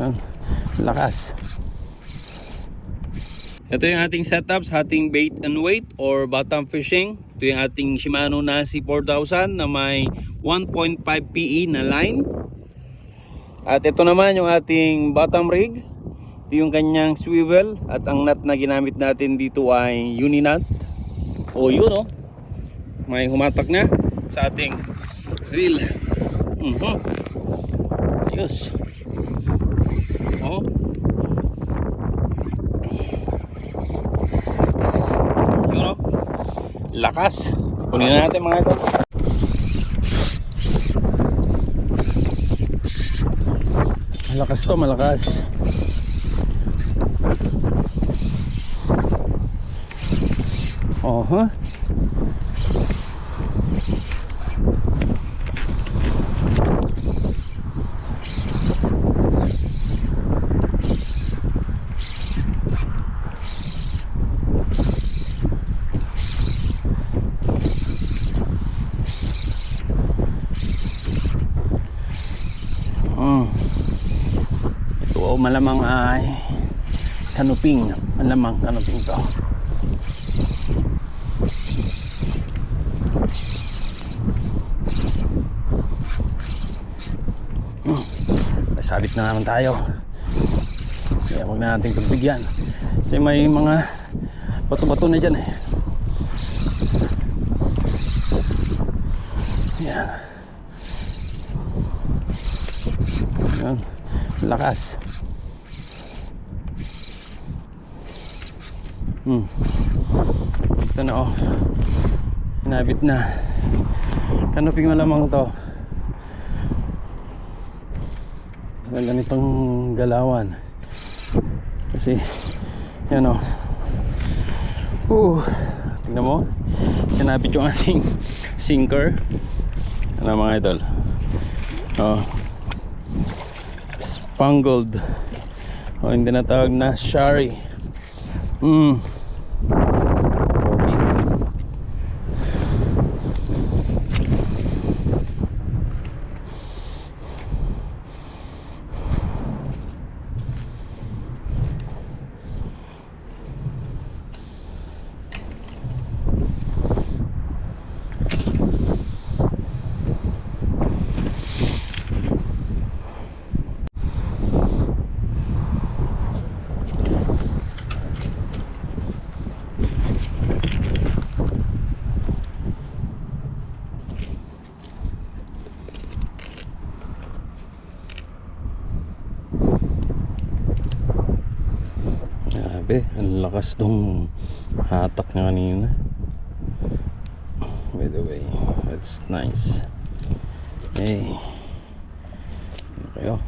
Yan. Lakas. Ito yung ating setup sa ating bait and weight or bottom fishing. Ito yung ating Shimano Nasi 4000 na may 1.5 PE na line. At ito naman yung ating bottom rig. Ito yung kanyang swivel. At ang nut na ginamit natin dito ay uni nut. O yun o. May humatak na sa ating reel. Ayos. O. Yun o. Lakas. Kunin na natin mga ito. Malakas to, malakas. Oho. Ito malamang ay kanuping. Malamang kanuping to. Sabit na naman tayo. Kaya huwag na natin pagbigyan. Kasi may mga bato-bato na dyan eh. Yan. Yan. Lakas. Ito na oh. Sinabit na. Kanuping malamang to. Ganitong galawan. Kasi yan o. Tingnan mo. Sinabit yung ating sinker. Ano mga idol? Spangled. Hindi na tawag na shari. Ang lakas nung hatak na kanina. By the way, that's nice. Hey, okay oh.